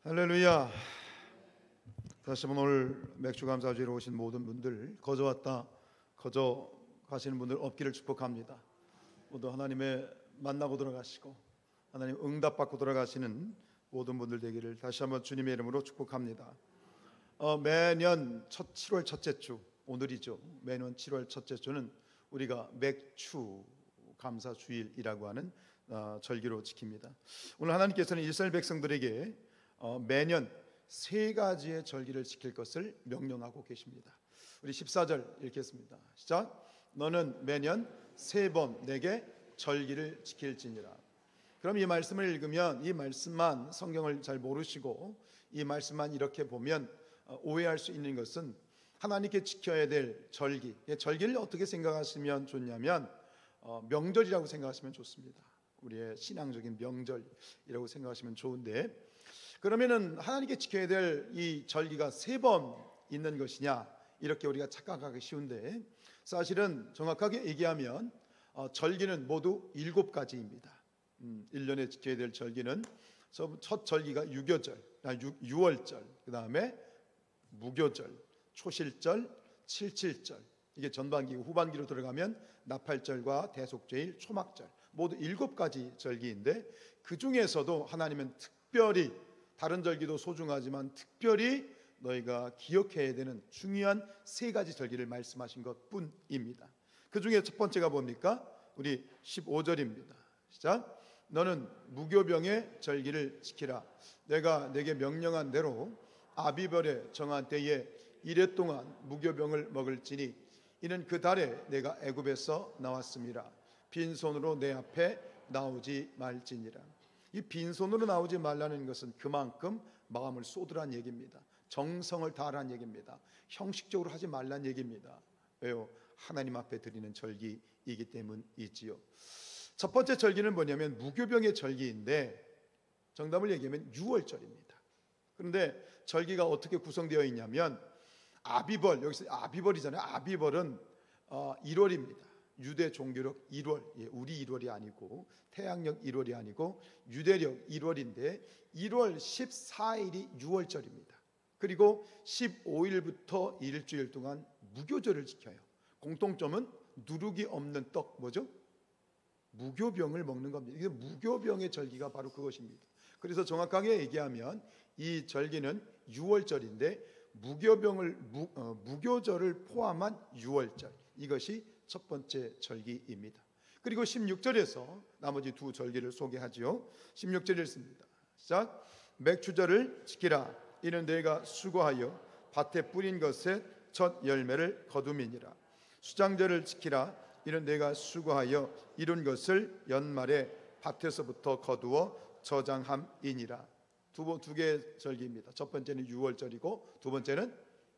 할렐루야. 다시 한번 오늘 맥주 감사주의로 오신 모든 분들, 거저 왔다 거저 가시는 분들 없기를 축복합니다. 모두 하나님의 만나고 돌아가시고 하나님 응답받고 돌아가시는 모든 분들 되기를 다시 한번 주님의 이름으로 축복합니다. 매년 7월 첫째 주, 오늘이죠. 매년 7월 첫째 주는 우리가 맥주 감사주일이라고 하는 절기로 지킵니다. 오늘 하나님께서는 이스라엘 백성들에게 매년 세 가지의 절기를 지킬 것을 명령하고 계십니다. 우리 14절 읽겠습니다. 시작. 너는 매년 세 번 내게 절기를 지킬지니라. 그럼 이 말씀을 읽으면, 이 말씀만 성경을 잘 모르시고 이 말씀만 이렇게 보면 오해할 수 있는 것은 하나님께 지켜야 될 절기, 절기를 어떻게 생각하시면 좋냐면 명절이라고 생각하시면 좋습니다. 우리의 신앙적인 명절이라고 생각하시면 좋은데, 그러면은 하나님께 지켜야 될 이 절기가 세 번 있는 것이냐, 이렇게 우리가 착각하기 쉬운데, 사실은 정확하게 얘기하면 절기는 모두 7가지입니다. 1년에 지켜야 될 절기는 첫 절기가 유교절, 6월절, 그 다음에 무교절, 초실절, 칠칠절, 이게 전반기고 후반기로 들어가면 나팔절과 대속죄일, 초막절, 모두 7가지 절기인데, 그 중에서도 하나님은 특별히, 다른 절기도 소중하지만 특별히 너희가 기억해야 되는 중요한 3가지 절기를 말씀하신 것뿐입니다. 그 중에 첫 번째가 뭡니까? 우리 15절입니다. 시작. 너는 무교병의 절기를 지키라. 내가 내게 명령한 대로 아비벌에 정한 때에 이레 동안 무교병을 먹을지니 이는 그 달에 내가 애굽에서 나왔음이라. 빈손으로 내 앞에 나오지 말지니라. 이 빈손으로 나오지 말라는 것은 그만큼 마음을 쏟으란 얘기입니다. 정성을 다하란 얘기입니다. 형식적으로 하지 말란 얘기입니다. 왜요? 하나님 앞에 드리는 절기이기 때문이지요. 첫 번째 절기는 뭐냐면 무교병의 절기인데, 정답을 얘기하면 6월절입니다. 그런데 절기가 어떻게 구성되어 있냐면, 아비벌, 여기서 아비벌이잖아요. 아비벌은 1월입니다. 유대 종교력 1월, 우리 1월이 아니고 태양력 1월이 아니고 유대력 1월인데 1월 14일이 6월절입니다. 그리고 15일부터 일주일 동안 무교절을 지켜요. 공통점은 누룩이 없는 떡, 뭐죠? 무교병을 먹는 겁니다. 이게 무교병의 절기가 바로 그것입니다. 그래서 정확하게 얘기하면 이 절기는 6월절인데 무교절을 포함한 6월절, 이것이 첫 번째 절기입니다. 그리고 16절에서 나머지 두 절기를 소개하지요. 16절에 있습니다. 시작. 맥주절을 지키라. 이는 내가 수고하여 밭에 뿌린 것의 첫 열매를 거둠이니라. 수장절을 지키라. 이는 내가 수고하여 이룬 것을 연말에 밭에서부터 거두어 저장함이니라. 두 개의 절기입니다. 첫 번째는 6월절이고 두 번째는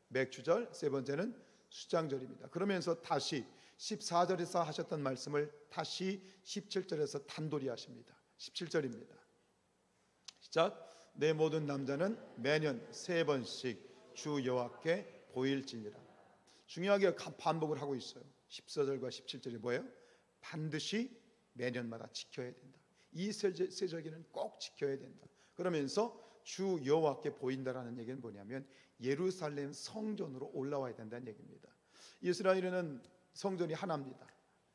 맥주절, 세 번째는 수장절입니다. 그러면서 다시 14절에서 하셨던 말씀을 다시 17절에서 단돌이 하십니다. 17절입니다. 시작. 내 모든 남자는 매년 3번씩 주 여호와께 보일지니라. 중요하게 반복을 하고 있어요. 14절과 17절이 뭐예요? 반드시 매년마다 지켜야 된다. 이 세 절기는 꼭 지켜야 된다. 그러면서 주 여호와께 보인다라는 얘기는 뭐냐면 예루살렘 성전으로 올라와야 된다는 얘기입니다. 이스라엘에는 성전이 하나입니다.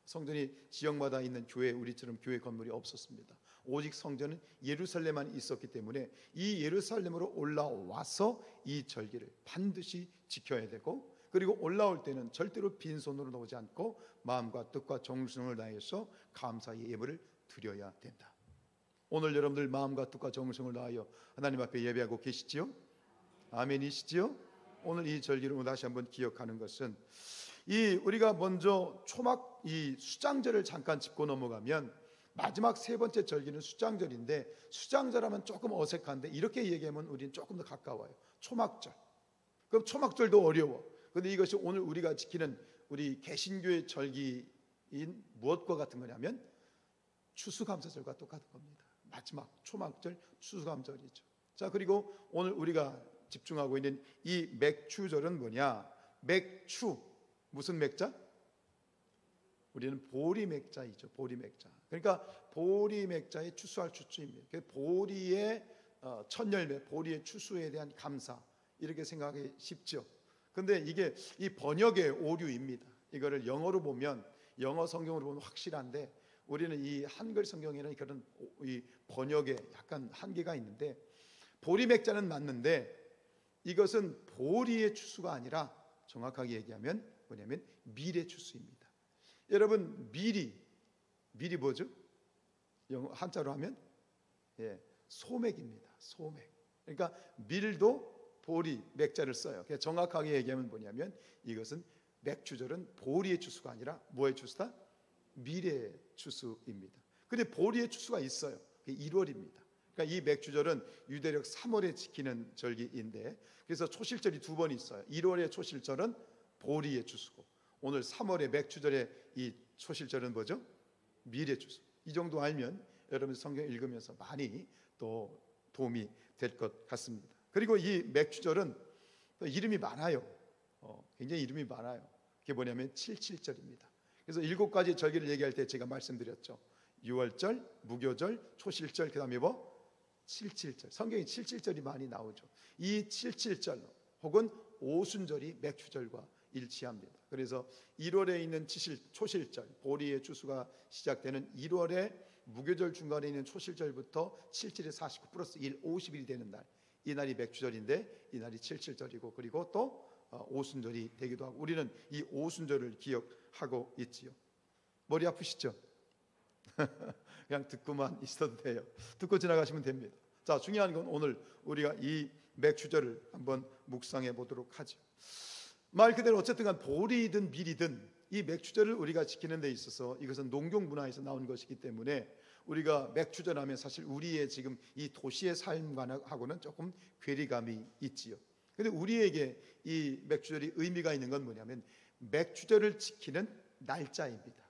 성전이 지역마다 있는 교회, 우리처럼 교회 건물이 없었습니다. 오직 성전은 예루살렘만 있었기 때문에 이 예루살렘으로 올라와서 이 절기를 반드시 지켜야 되고, 그리고 올라올 때는 절대로 빈손으로 나오지 않고 마음과 뜻과 정성을 다해서 감사의 예물을 드려야 된다. 오늘 여러분들 마음과 뜻과 정성을 다하여 하나님 앞에 예배하고 계시지요? 아멘이시지요? 오늘 이 절기를 다시 한번 기억하는 것은, 우리가 먼저 이 수장절을 잠깐 짚고 넘어가면 마지막 세 번째 절기는 수장절인데, 수장절하면 조금 어색한데 이렇게 얘기하면 우리는 조금 더 가까워요. 초막절. 그럼 초막절도 어려워. 그런데 이것이 오늘 우리가 지키는 우리 개신교의 절기인 무엇과 같은 거냐면 추수감사절과 똑같은 겁니다. 마지막 초막절, 추수감사절이죠. 자, 그리고 오늘 우리가 집중하고 있는 이 맥주절은 뭐냐? 맥주, 무슨 맥자? 우리는 보리맥자이죠. 보리맥자. 그러니까 보리맥자의 추수할 추수입니다. 보리의 첫 열매, 보리의 추수에 대한 감사, 이렇게 생각하기 쉽죠. 근데 이게 이 번역의 오류입니다. 이거를 영어로 보면, 영어 성경으로 보면 확실한데, 우리는 이 한글 성경에는 그런 이 번역에 약간 한계가 있는데, 보리맥자는 맞는데 이것은 보리의 추수가 아니라 정확하게 얘기하면 뭐냐면 밀의 추수입니다. 여러분, 밀이 뭐죠? 영어 한자로 하면 소맥입니다. 소맥. 그러니까 밀도 보리, 맥자를 써요. 정확하게 얘기하면 뭐냐면 이것은 맥주절은 보리의 추수가 아니라 뭐의 추수다? 밀의 추수입니다. 근데 보리의 추수가 있어요. 그게 1월입니다. 그러니까 이 맥주절은 유대력 3월에 지키는 절기인데, 그래서 초실절이 두 번 있어요. 1월의 초실절은 보리의 추수고, 오늘 3월의 맥주절의 이 초실절은 뭐죠? 밀의 추수. 이 정도 알면 여러분 성경 읽으면서 많이 또 도움이 될 것 같습니다. 그리고 이 맥주절은 또 이름이 많아요. 굉장히 이름이 많아요. 그게 뭐냐면 77절입니다. 그래서 7가지 절기를 얘기할 때 제가 말씀드렸죠. 6월절, 무교절, 초실절, 그 다음에 뭐? 77절. 성경에 77절이 많이 나오죠. 이 77절 혹은 오순절이 맥주절과 일치합니다. 그래서 1월에 있는 초실절, 보리의 추수가 시작되는 1월에 무교절 중간에 있는 초실절부터 77에 49 플러스 1, 50일이 되는 날, 이 날이 맥주절인데 이 날이 77절이고, 그리고 또 오순절이 되기도 하고, 우리는 이 오순절을 기억하고 있지요. 머리 아프시죠? 그냥 듣고만 있어도 돼요. 듣고 지나가시면 됩니다. 자, 중요한 건 오늘 우리가 이 맥주절을 한번 묵상해 보도록 하죠. 말 그대로 어쨌든 간 보리든 밀이든 이 맥주절을 우리가 지키는 데 있어서 이것은 농경 문화에서 나온 것이기 때문에 우리가 맥주절 하면 사실 우리의 지금 이 도시의 삶과는 조금 괴리감이 있지요. 근데 우리에게 이 맥주절이 의미가 있는 건 뭐냐면 맥주절을 지키는 날짜입니다.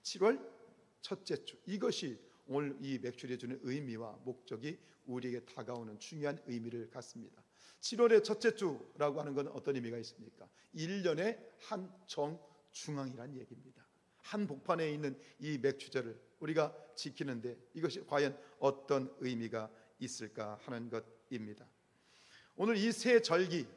7월 첫째 주, 이것이 오늘 이 맥주절이 주는 의미와 목적이 우리에게 다가오는 중요한 의미를 갖습니다. 7월의 첫째 주라고 하는 건 어떤 의미가 있습니까? 1년의 한 정중앙이란 얘기입니다. 한 복판에 있는 이 맥주절을 우리가 지키는데 이것이 과연 어떤 의미가 있을까 하는 것입니다. 오늘 이 세 절기,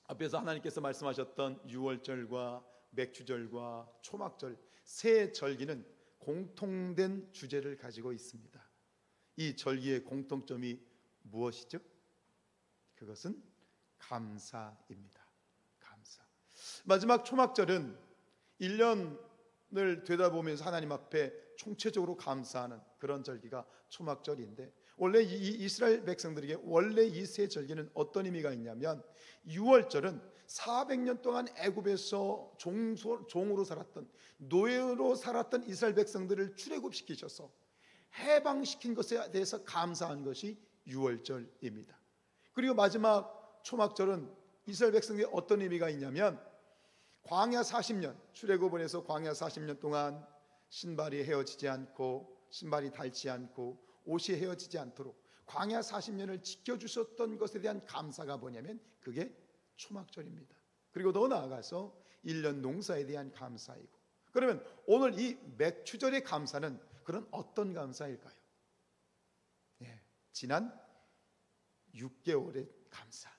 앞에서 하나님께서 말씀하셨던 6월절과 맥주절과 초막절, 세 절기는 공통된 주제를 가지고 있습니다. 이 절기의 공통점이 무엇이죠? 그것은 감사입니다. 감사. 마지막 초막절은 1년을 되돌아보면서 하나님 앞에 총체적으로 감사하는 그런 절기가 초막절인데, 원래 이 이스라엘 백성들에게 원래 이 세 절기는 어떤 의미가 있냐면, 6월절은 400년 동안 애굽에서 종으로 살았던, 노예로 살았던 이스라엘 백성들을 출애굽시키셔서 해방시킨 것에 대해서 감사한 것이 6월절입니다. 그리고 마지막 초막절은 이스라엘 백성에게 어떤 의미가 있냐면, 광야 40년, 출애굽을 해서 광야 40년 동안 신발이 헤어지지 않고 신발이 닳지 않고 옷이 헤어지지 않도록 광야 40년을 지켜주셨던 것에 대한 감사가 뭐냐면 그게 초막절입니다. 그리고 더 나아가서 1년 농사에 대한 감사이고, 그러면 오늘 이 맥주절의 감사는 그런 어떤 감사일까요? 지난 6개월의 감사,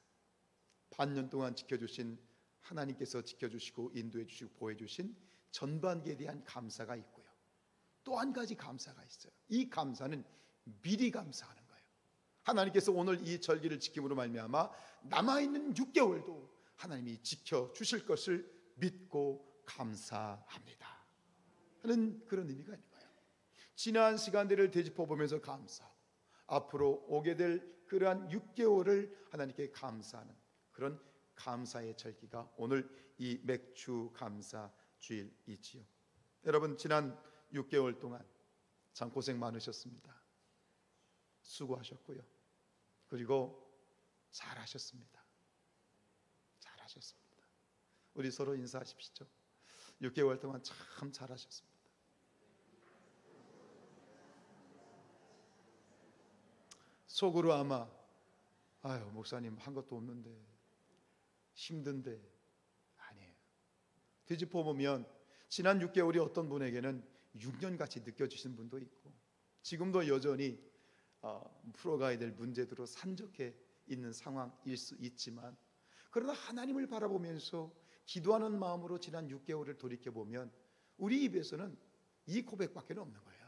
반년 동안 지켜주신 하나님께서 지켜주시고 인도해 주시고 보호해 주신 전반기에 대한 감사가 있고요, 또 한 가지 감사가 있어요. 이 감사는 미리 감사하는 거예요. 하나님께서 오늘 이 절기를 지킴으로 말미암아 남아있는 6개월도 하나님이 지켜주실 것을 믿고 감사합니다 하는 그런 의미가 있는 거예요. 지난 시간들을 되짚어보면서 감사하고 앞으로 오게 될 그러한 6개월을 하나님께 감사하는 그런 감사의 절기가 오늘 이 맥주 감사 주일이지요. 여러분, 지난 6개월 동안 참 고생 많으셨습니다. 수고하셨고요, 그리고 잘하셨습니다. 잘하셨습니다. 우리 서로 인사하십시오. 6개월 동안 참 잘하셨습니다. 속으로 아마 아유, 목사님 한 것도 없는데 힘든데, 아니에요. 되짚어보면 지난 6개월이 어떤 분에게는 6년같이 느껴지신 분도 있고, 지금도 여전히 풀어가야 될 문제들로 산적해 있는 상황일 수 있지만, 그러나 하나님을 바라보면서 기도하는 마음으로 지난 6개월을 돌이켜보면 우리 입에서는 이 고백밖에 없는 거예요.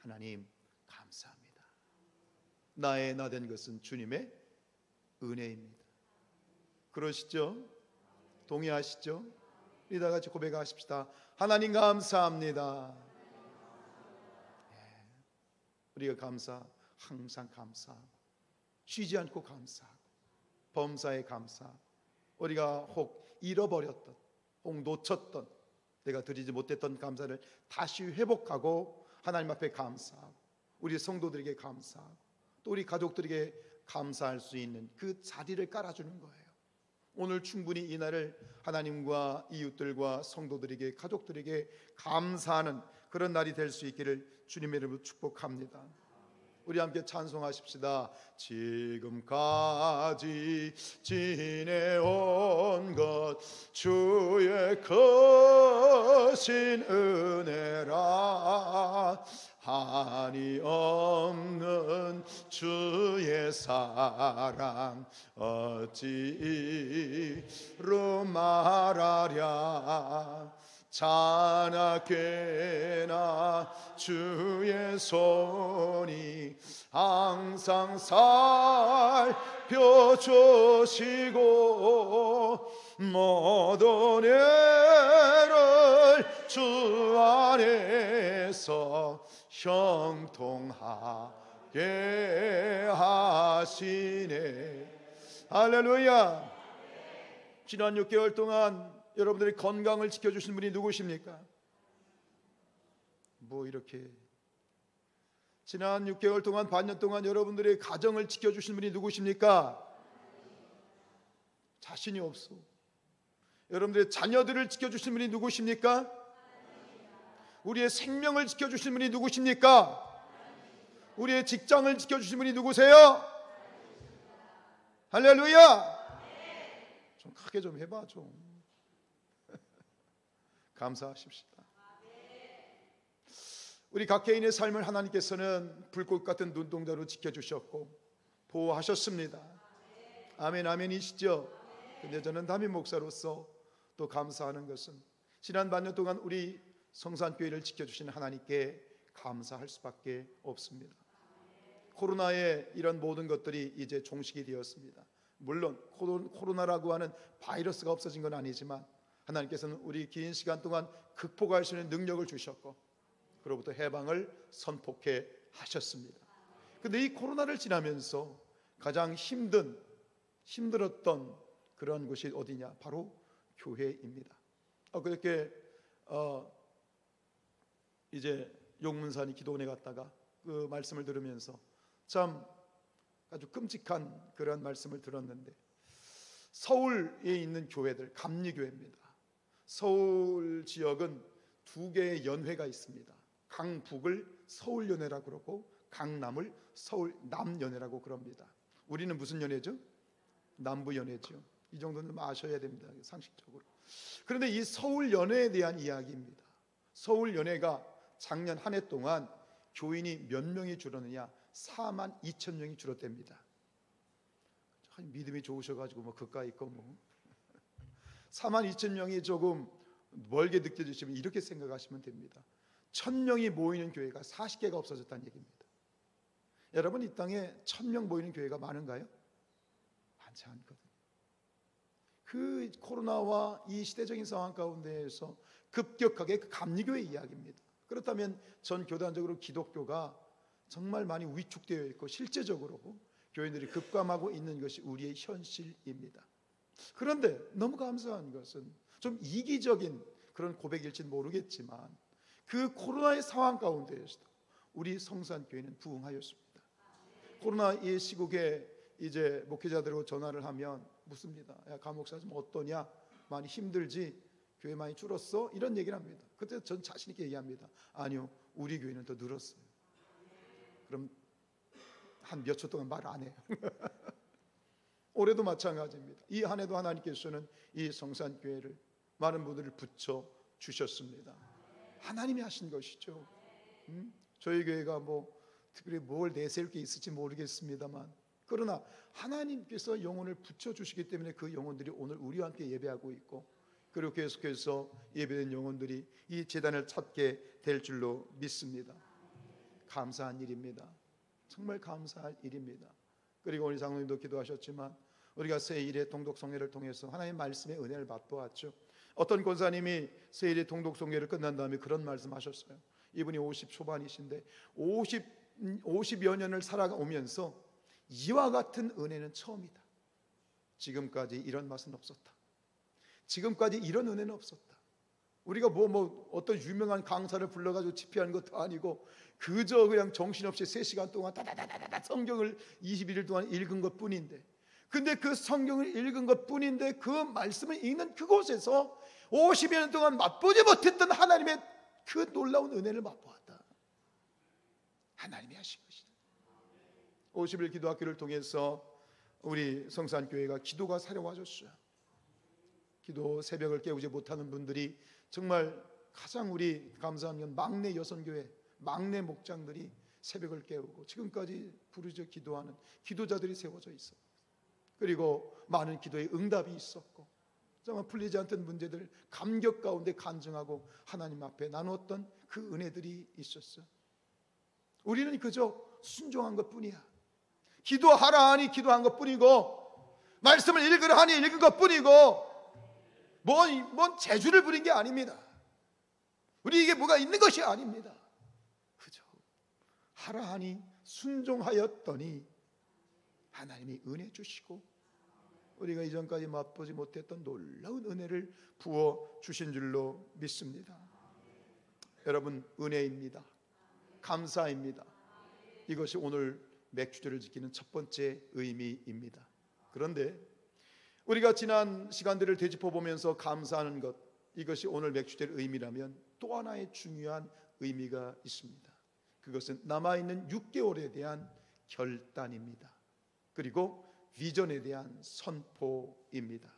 하나님 감사합니다. 나의 나 된 것은 주님의 은혜입니다. 그러시죠? 동의하시죠? 우리 다 같이 고백하십시다. 하나님 감사합니다. 우리가 항상 감사하고 쉬지 않고 감사하고 범사에 감사하고 우리가 혹 잃어버렸던 혹 놓쳤던 내가 드리지 못했던 감사를 다시 회복하고 하나님 앞에 감사하고 우리 성도들에게 감사하고 또 우리 가족들에게 감사할 수 있는 그 자리를 깔아주는 거예요. 오늘 충분히 이 날을 하나님과 이웃들과 성도들에게 가족들에게 감사하는 그런 날이 될 수 있기를 주님의 이름으로 축복합니다. 우리 함께 찬송하십시다. 지금까지 지내온 것 주의 크신 은혜라 한이 없는 주의 사랑 어찌로 말하랴 자나깨나 주의 손이 항상 살펴주시고 모든 애를 주 안에서 형통하게 하시네. 할렐루야. 지난 6개월 동안 여러분들의 건강을 지켜주신 분이 누구십니까? 이렇게 지난 6개월 동안 반년 동안 여러분들의 가정을 지켜주신 분이 누구십니까? 자신이 없어. 여러분들의 자녀들을 지켜주신 분이 누구십니까? 우리의 생명을 지켜주신 분이 누구십니까? 우리의 직장을 지켜주신 분이 누구세요? 할렐루야. 좀 크게 좀 해봐 좀. 감사하십시다. 우리 각 개인의 삶을 하나님께서는 불꽃 같은 눈동자로 지켜주셨고 보호하셨습니다. 아멘 아멘이시죠? 근데 저는 담임 목사로서 또 감사하는 것은 지난 반년 동안 우리 성산교회를 지켜주신 하나님께 감사할 수밖에 없습니다. 코로나의 이런 모든 것들이 이제 종식이 되었습니다. 물론 코로나라고 하는 바이러스가 없어진 건 아니지만 하나님께서는 우리 긴 시간 동안 극복할 수 있는 능력을 주셨고 그로부터 해방을 선포해 하셨습니다. 그런데 이 코로나를 지나면서 가장 힘들었던 그런 곳이 어디냐? 바로 교회입니다. 그렇게 이제 용문산이 기도원에 갔다가 그 말씀을 들으면서 참 아주 끔찍한 그런 말씀을 들었는데, 서울에 있는 교회들, 감리교회입니다. 서울 지역은 두 개의 연회가 있습니다. 강북을 서울연회라고 그러고 강남을 서울남연회라고 그럽니다. 우리는 무슨 연회죠? 남부연회죠. 이 정도는 좀 아셔야 됩니다, 상식적으로. 그런데 이 서울연회에 대한 이야기입니다. 서울연회가 작년 한 해 동안 교인이 몇 명이 줄었느냐? 42,000명이 줄었답니다. 믿음이 좋으셔가지고 그까 있고 42,000명이 조금 멀게 느껴지시면 이렇게 생각하시면 됩니다. 1,000명이 모이는 교회가 40개가 없어졌다는 얘기입니다. 여러분, 이 땅에 1,000명 모이는 교회가 많은가요? 많지 않거든요. 그 코로나와 이 시대적인 상황 가운데에서 급격하게 그 감리교회 이야기입니다. 그렇다면 전 교단적으로 기독교가 정말 많이 위축되어 있고 실제적으로 교인들이 급감하고 있는 것이 우리의 현실입니다. 그런데 너무 감사한 것은 좀 이기적인 그런 고백일지는 모르겠지만 그 코로나의 상황 가운데에서도 우리 성산교회는 부흥하였습니다. 코로나 이 시국에 이제 목회자들하고 전화를 하면 묻습니다. 야, 강 목사 좀 어떠냐? 많이 힘들지? 교회 많이 줄었어? 이런 얘기를 합니다. 그때 전 자신 있게 얘기합니다. 아니요, 우리 교회는 더 늘었어요. 그럼 한 몇 초 동안 말 안 해요. 올해도 마찬가지입니다. 이 한 해도 하나님께서는 이 성산교회를 많은 분들을 붙여 주셨습니다. 하나님이 하신 것이죠. 저희 교회가 특별히 뭘 내세울 게 있을지 모르겠습니다만, 그러나 하나님께서 영혼을 붙여주시기 때문에 그 영혼들이 오늘 우리와 함께 예배하고 있고, 그리고 계속해서 예배된 영혼들이 이 제단을 찾게 될 줄로 믿습니다. 감사한 일입니다. 정말 감사할 일입니다. 그리고 우리 장로님도 기도하셨지만 우리가 새1회 통독성회를 통해서 하나님의 말씀의 은혜를 맛보았죠. 어떤 권사님이 새1회 통독성회를 끝난 다음에 그런 말씀하셨어요. 이분이 50 초반이신데 50여 년을 살아오면서 이와 같은 은혜는 처음이다. 지금까지 이런 맛은 없었다. 지금까지 이런 은혜는 없었다. 우리가 어떤 유명한 강사를 불러가지고 집회하는 것도 아니고 그저 그냥 정신없이 3시간 동안 다다다다다 성경을 21일 동안 읽은 것 뿐인데, 근데 그 성경을 읽은 것 뿐인데 그 말씀을 읽는 그곳에서 50여 년 동안 맛보지 못했던 하나님의 그 놀라운 은혜를 맛보았다. 하나님이 하신 것이다. 50일 기도학교를 통해서 우리 성산교회가 기도가 사려와줬어요. 기도 새벽을 깨우지 못하는 분들이 정말 가장 우리 감사한 건 막내 여성교회 막내 목장들이 새벽을 깨우고 지금까지 부르짖어 기도하는 기도자들이 세워져 있어. 그리고 많은 기도의 응답이 있었고 정말 풀리지 않던 문제들 감격 가운데 간증하고 하나님 앞에 나누었던 그 은혜들이 있었어. 우리는 그저 순종한 것뿐이야. 기도하라 하니 기도한 것뿐이고 말씀을 읽으라 하니 읽은 것뿐이고 뭔 재주를 부린 게 아닙니다. 우리에게 뭐가 있는 것이 아닙니다. 그저 하라 하니 순종하였더니 하나님이 은혜 주시고 우리가 이전까지 맛보지 못했던 놀라운 은혜를 부어 주신 줄로 믿습니다. 여러분, 은혜입니다. 감사입니다. 이것이 오늘 맥주제를 지키는 첫 번째 의미입니다. 그런데 우리가 지난 시간들을 되짚어 보면서 감사하는 것, 이것이 오늘 맥주제의 의미라면 또 하나의 중요한 의미가 있습니다. 그것은 남아있는 6개월에 대한 결단입니다. 그리고 비전에 대한 선포입니다.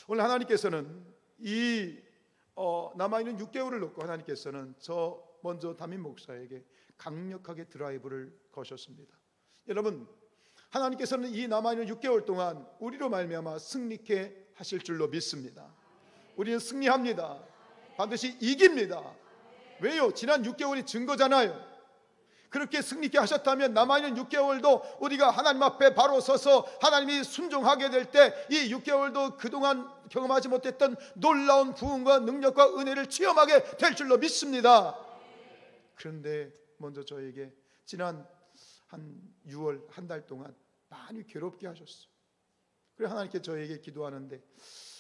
오늘 하나님께서는 이 남아있는 6개월을 놓고 하나님께서는 먼저 담임 목사에게 강력하게 드라이브를 거셨습니다. 여러분, 하나님께서는 이 남아있는 6개월 동안 우리로 말미암아 승리케 하실 줄로 믿습니다. 우리는 승리합니다. 반드시 이깁니다. 왜요? 지난 6개월이 증거잖아요. 그렇게 승리케 하셨다면 남아있는 6개월도 우리가 하나님 앞에 바로 서서 하나님이 순종하게 될 때 이 6개월도 그동안 경험하지 못했던 놀라운 부흥과 능력과 은혜를 체험하게 될 줄로 믿습니다. 그런데 먼저 저에게 지난 한 6월 한 달 동안 많이 괴롭게 하셨어요. 그래서 하나님께 저에게 기도하는데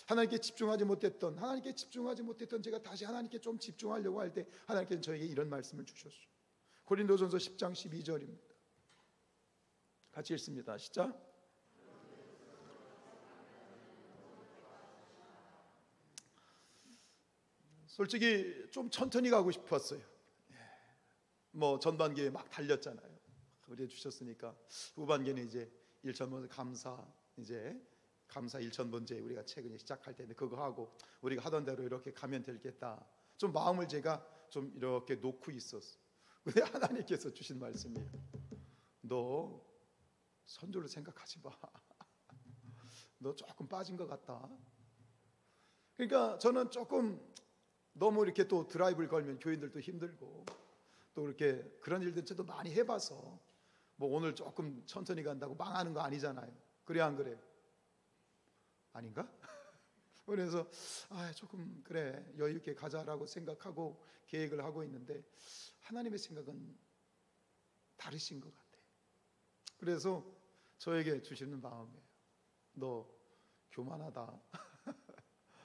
하나님께 집중하지 못했던 제가 다시 하나님께 좀 집중하려고 할 때 하나님께서 저에게 이런 말씀을 주셨어요. 고린도전서 10장 12절입니다. 같이 읽습니다. 시작. 솔직히 좀 천천히 가고 싶었어요. 전반기에 막 달렸잖아요. 우리 주셨으니까 후반기에는 이제 1,000번 감사 1,000번째 우리가 최근에 시작할 텐데 그거 하고 우리가 하던 대로 이렇게 가면 되겠다. 좀 마음을 제가 좀 이렇게 놓고 있었어. 근데 하나님께서 주신 말씀이에요. 너 선조를 생각하지 마. 너 조금 빠진 것 같다. 그러니까 저는 조금 너무 이렇게 또 드라이브를 걸면 교인들도 힘들고 또 그렇게 그런 일들 저도 많이 해봐서 오늘 조금 천천히 간다고 망하는 거 아니잖아요. 그래 안 그래요? 아닌가? 그래서 조금 그래 여유 있게 가자라고 생각하고 계획을 하고 있는데 하나님의 생각은 다르신 것 같아요. 그래서 저에게 주시는 마음이에요. 너 교만하다.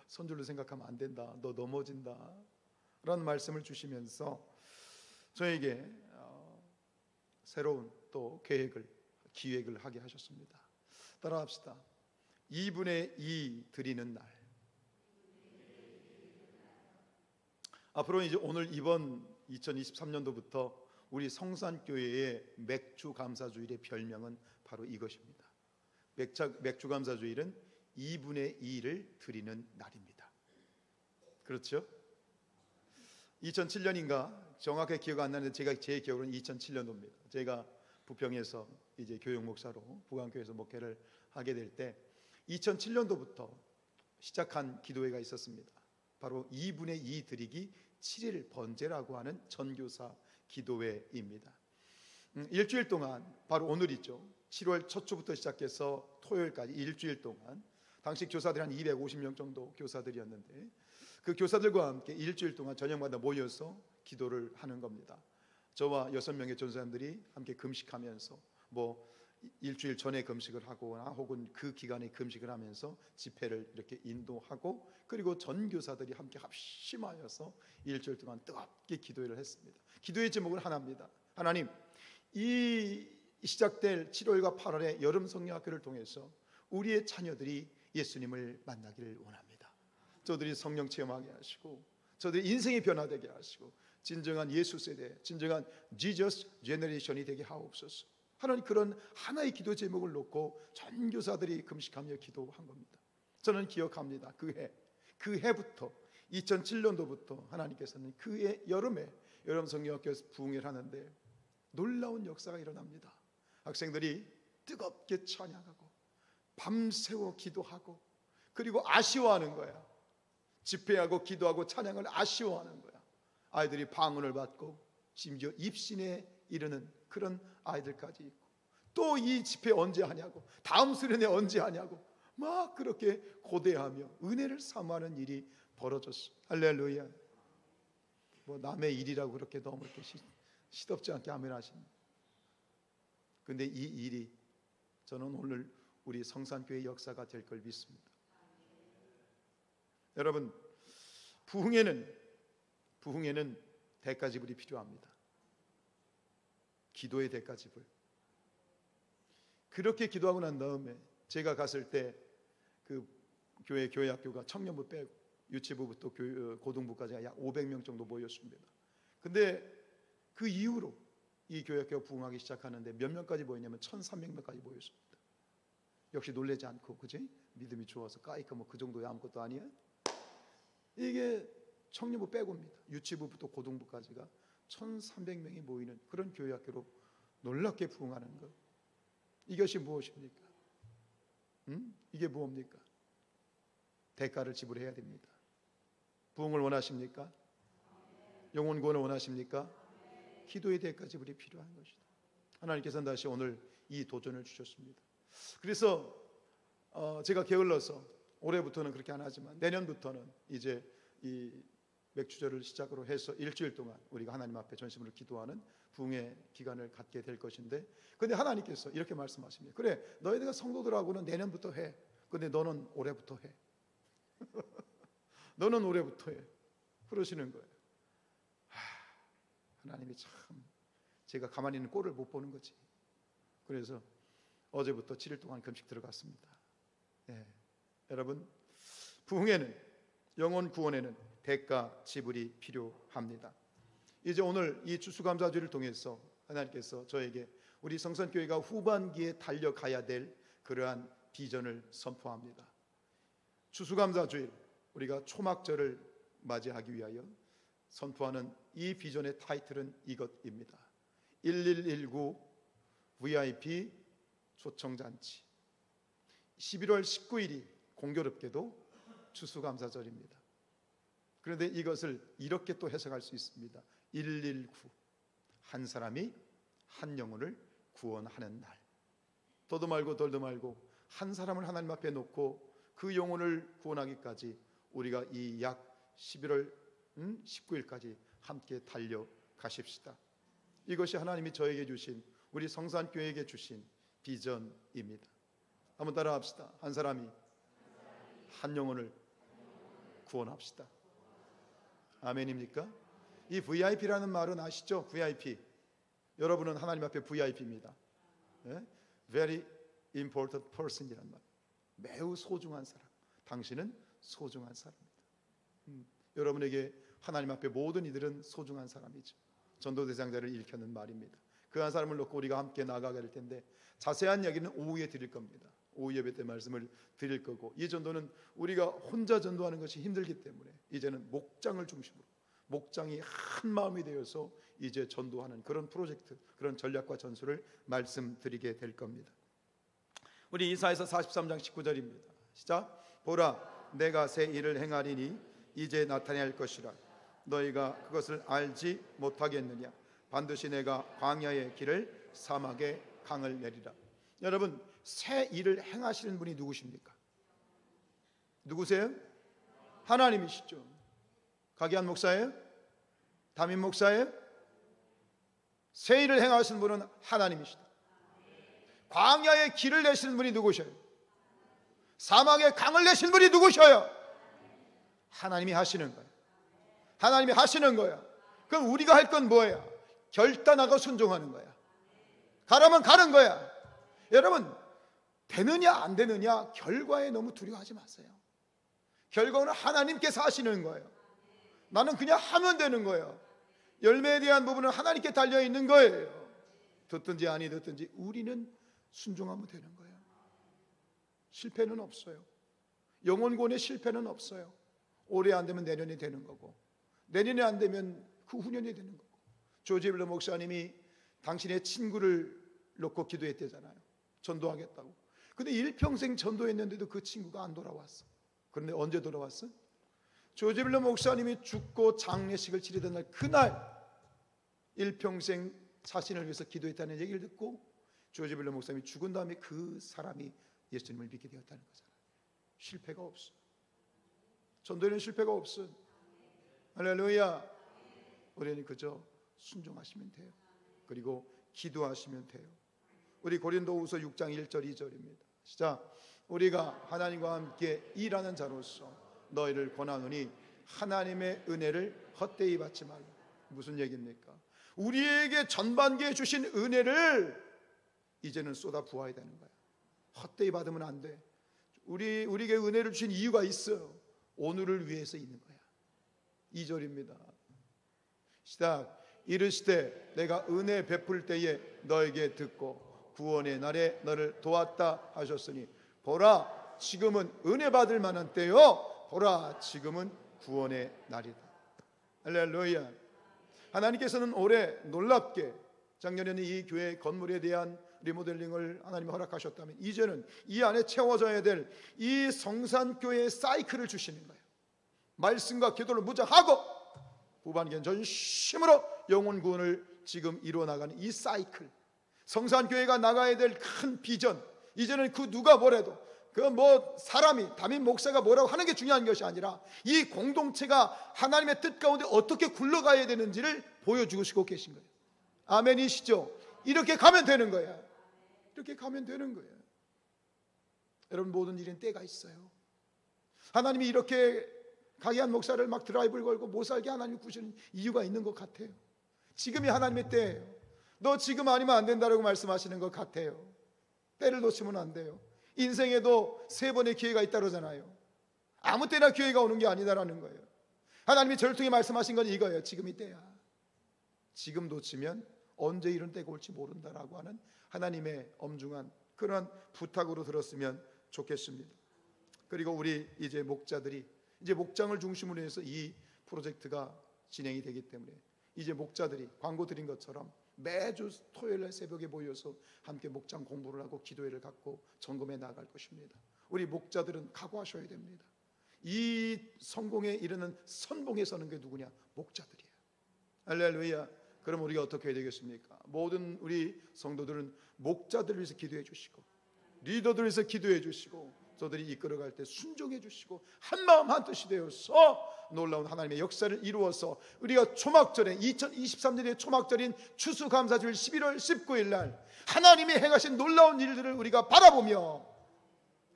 선줄로 생각하면 안 된다. 너 넘어진다. 라는 말씀을 주시면서 저에게 새로운 또 기획을 하게 하셨습니다. 따라합시다. 2분의 2 드리는 날. 앞으로 이제 이번 2023년도부터 우리 성산교회의 맥주 감사주일의 별명은 바로 이것입니다. 맥주 감사주일은 2분의 2를 드리는 날입니다. 그렇죠? 2007년인가 정확하게 기억 안 나는데 제 기억으로는 2007년도입니다. 제가 부평에서 이제 교육 목사로 부강교회에서 목회를 하게 될 때 2007년도부터 시작한 기도회가 있었습니다. 바로 2분의 2 드리기 7일 번제라고 하는 전교사 기도회입니다. 일주일 동안, 바로 오늘이죠, 7월 첫 주부터 시작해서 토요일까지 일주일 동안, 당시 교사들이 한 250명 정도 교사들이었는데 그 교사들과 함께 일주일 동안 저녁마다 모여서 기도를 하는 겁니다. 저와 6명의 전사님들이 함께 금식하면서 일주일 전에 금식을 하거나 혹은 그 기간에 금식을 하면서 집회를 이렇게 인도하고, 그리고 전교사들이 함께 합심하여서 일주일 동안 뜨겁게 기도회를 했습니다. 기도의 제목은 하나입니다. 하나님, 이 시작될 7월과 8월의 여름 성령학교를 통해서 우리의 자녀들이 예수님을 만나기를 원합니다. 저들이 성령 체험하게 하시고 저들의 인생이 변화되게 하시고 진정한 예수 세대, 진정한 지저스 제너레이션이 되게 하옵소서. 하나님, 그런 하나의 기도 제목을 놓고 전교사들이 금식하며 기도한 겁니다. 저는 기억합니다. 그 해부터 2007년도부터 하나님께서는 그해 여름에 여름 성령학교에서 부흥회를 하는데 놀라운 역사가 일어납니다. 학생들이 뜨겁게 찬양하고 밤새워 기도하고, 그리고 아쉬워하는 거야. 집회하고 기도하고 찬양을 아쉬워하는 거야. 아이들이 방언을 받고 심지어 입신에 이르는 그런 아이들까지 있고, 또 이 집회 언제 하냐고, 다음 수련회 언제 하냐고 막 그렇게 고대하며 은혜를 사모하는 일이 벌어졌어. 할렐루야. 남의 일이라고 그렇게 너무 이렇게 시덥지 않게 아멘 하십니다. 근데 이 일이 저는 오늘 우리 성산교회 역사가 될 걸 믿습니다. 여러분, 부흥회는 대가지불이 필요합니다. 기도의 대가지불. 그렇게 기도하고 난 다음에 제가 갔을 때 그 교회 학교가 청년부 빼고 유치부부터 고등부까지 약 500명 정도 모였습니다. 근데 그 이후로 이 교회 학교가 부흥하기 시작하는데 몇 명까지 모였냐면 1,300명까지 모였습니다. 역시 놀라지 않고, 그지? 믿음이 좋아서 까이까 그 정도야 아무것도 아니야. 이게 청년부 빼고입니다. 유치부부터 고등부까지가 1,300명이 모이는 그런 교회 학교로 놀랍게 부흥하는 것. 이것이 무엇입니까? 이게 무엇입니까? 대가를 지불해야 됩니다. 부흥을 원하십니까? 영혼 구원을 원하십니까? 기도의 대가 지불이 필요한 것이다. 하나님께서는 다시 오늘 이 도전을 주셨습니다. 그래서 제가 게을러서 올해부터는 그렇게 안 하지만 내년부터는 이제 이 맥주절을 시작으로 해서 일주일 동안 우리가 하나님 앞에 전심으로 기도하는 부흥의 기간을 갖게 될 것인데, 근데 하나님께서 이렇게 말씀하십니다. 그래, 너희들과 성도들하고는 내년부터 해. 근데 너는 올해부터 해. 너는 올해부터 해. 그러시는 거예요. 하나님이 참, 제가 가만히 있는 꼴을 못 보는 거지. 그래서 어제부터 7일 동안 금식 들어갔습니다. 여러분, 부흥에는, 영혼 구원에는 대가 지불이 필요합니다. 이제 오늘 이 추수감사주를 통해서 하나님께서 저에게 우리 성산교회가 후반기에 달려가야 될 그러한 비전을 선포합니다. 추수감사주일, 우리가 초막절을 맞이하기 위하여 선포하는 이 비전의 타이틀은 이것입니다. 1119 VIP 초청잔치. 11월 19일이 공교롭게도 추수감사절입니다. 그런데 이것을 이렇게 또 해석할 수 있습니다. 119, 한 사람이 한 영혼을 구원하는 날. 더도 말고 덜도 말고 한 사람을 하나님 앞에 놓고 그 영혼을 구원하기까지 우리가 이 약 11월 19일까지 함께 달려가십시다. 이것이 하나님이 저에게 주신, 우리 성산교회에게 주신 비전입니다. 한번 따라합시다. 한 사람이 한 영혼을 구원합시다. 아멘입니까? 이 VIP라는 말은 아시죠? VIP. 여러분은 하나님 앞에 VIP입니다. Very important person이란 말. 매우 소중한 사람. 당신은 소중한 사람입니다. 여러분에게 하나님 앞에 모든 이들은 소중한 사람이죠. 전도대장자를 일컫는 말입니다. 그 한 사람을 놓고 우리가 함께 나아가게 될 텐데, 자세한 이야기는 오후에 드릴 겁니다. 오후 예배 때 말씀을 드릴 거고, 이 전도는 우리가 혼자 전도하는 것이 힘들기 때문에 이제는 목장을 중심으로 목장이 한 마음이 되어서 이제 전도하는 그런 프로젝트, 그런 전략과 전술을 말씀드리게 될 겁니다. 우리 이사야서 43장 19절입니다. 시작. 보라, 내가 새 일을 행하리니 이제 나타낼 것이라. 너희가 그것을 알지 못하겠느냐. 반드시 내가 광야의 길을 사막의 강을 내리라. 여러분, 새 일을 행하시는 분이 누구십니까? 누구세요? 하나님이시죠. 가기한 목사예요? 담임 목사예요? 새 일을 행하시는 분은 하나님이시다. 광야의 길을 내시는 분이 누구셔요? 사막의 강을 내시는 분이 누구셔요? 하나님이 하시는 거예요. 하나님이 하시는 거야. 그럼 우리가 할 건 뭐예요? 결단하고 순종하는 거야. 가라면 가는 거야. 여러분, 되느냐 안 되느냐 결과에 너무 두려워하지 마세요. 결과는 하나님께서 하시는 거예요. 나는 그냥 하면 되는 거예요. 열매에 대한 부분은 하나님께 달려있는 거예요. 듣든지 아니 듣든지 우리는 순종하면 되는 거예요. 실패는 없어요. 영혼권의 실패는 없어요. 올해 안 되면 내년이 되는 거고, 내년에 안 되면 그 후년이 되는 거고. 조지 빌러 목사님이 당신의 친구를 놓고 기도했대잖아요. 전도하겠다고. 근데 일평생 전도했는데도 그 친구가 안 돌아왔어. 그런데 언제 돌아왔어? 조지 빌러 목사님이 죽고 장례식을 치르던 날, 그날 일평생 자신을 위해서 기도했다는 얘기를 듣고 조지 빌러 목사님이 죽은 다음에 그 사람이 예수님을 믿게 되었다는 거잖아요. 실패가 없어. 전도에는 실패가 없어. 할렐루야. 우리는 그저 순종하시면 돼요. 그리고 기도하시면 돼요. 우리 고린도후서 6장 1절 2절입니다. 시작. 우리가 하나님과 함께 일하는 자로서 너희를 권하노니 하나님의 은혜를 헛되이 받지 말라. 무슨 얘기입니까? 우리에게 전반기에 주신 은혜를 이제는 쏟아 부어야 되는 거야. 헛되이 받으면 안 돼. 우리에게 은혜를 주신 이유가 있어요. 오늘을 위해서 있는 거야. 2절입니다. 시작. 이르시되 내가 은혜 베풀 때에 너에게 듣고 구원의 날에 너를 도왔다 하셨으니 보라, 지금은 은혜 받을 만한 때요. 보라, 지금은 구원의 날이다. 할렐루야. 하나님께서는 올해 놀랍게, 작년에는 이 교회 건물에 대한 리모델링을 하나님이 허락하셨다면 이제는 이 안에 채워져야 될 이 성산교회의 사이클을 주시는 거예요. 말씀과 기도를 무장하고 후반기엔 전심으로 영혼 구원을 지금 이루어나가는 이 사이클, 성산교회가 나가야 될 큰 비전, 이제는 그 누가 뭐래도 그 사람이 담임 목사가 뭐라고 하는 게 중요한 것이 아니라 이 공동체가 하나님의 뜻 가운데 어떻게 굴러가야 되는지를 보여주시고 계신 거예요. 아멘이시죠? 이렇게 가면 되는 거야. 이렇게 가면 되는 거예요. 여러분, 모든 일은 때가 있어요. 하나님이 이렇게 가기한 목사를 막 드라이브를 걸고 못 살게 하나님이 구시는 이유가 있는 것 같아요. 지금이 하나님의 때예요. 너 지금 아니면 안 된다라고 말씀하시는 것 같아요. 때를 놓치면 안 돼요. 인생에도 3번의 기회가 있다 그러잖아요. 아무 때나 기회가 오는 게 아니다라는 거예요. 하나님이 저를 통해 말씀하신 건 이거예요. 지금이 때야. 지금 놓치면 언제 이런 때가 올지 모른다라고 하는 하나님의 엄중한 그런 부탁으로 들었으면 좋겠습니다. 그리고 우리 이제 목자들이 이제 목장을 중심으로 해서 이 프로젝트가 진행이 되기 때문에 이제 목자들이 광고 드린 것처럼 매주 토요일 새벽에 모여서 함께 목장 공부를 하고 기도회를 갖고 점검해 나갈 것입니다. 우리 목자들은 각오하셔야 됩니다. 이 성공에 이르는 선봉에 서는 게 누구냐? 목자들이에요. 할렐루야. 그럼 우리가 어떻게 해야 되겠습니까? 모든 우리 성도들은 목자들을 위해서 기도해 주시고 리더들을 위해서 기도해 주시고 저들이 이끌어갈 때 순종해 주시고 한마음 한뜻이 되어서 놀라운 하나님의 역사를 이루어서 우리가 초막절에 2023년의 초막절인 추수감사주일 11월 19일 날 하나님이 행하신 놀라운 일들을 우리가 바라보며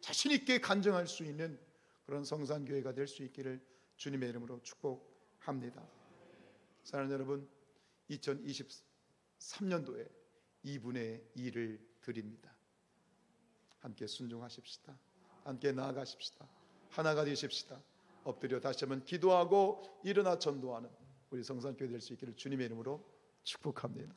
자신 있게 간증할 수 있는 그런 성산교회가 될 수 있기를 주님의 이름으로 축복합니다. 사랑하는 여러분, 2023년도에 2분의 2를 드립니다. 함께 순종하십시다. 함께 나아가십시다. 하나가 되십시다. 엎드려 다시 한번 기도하고 일어나 전도하는 우리 성산교회 될 수 있기를 주님의 이름으로 축복합니다.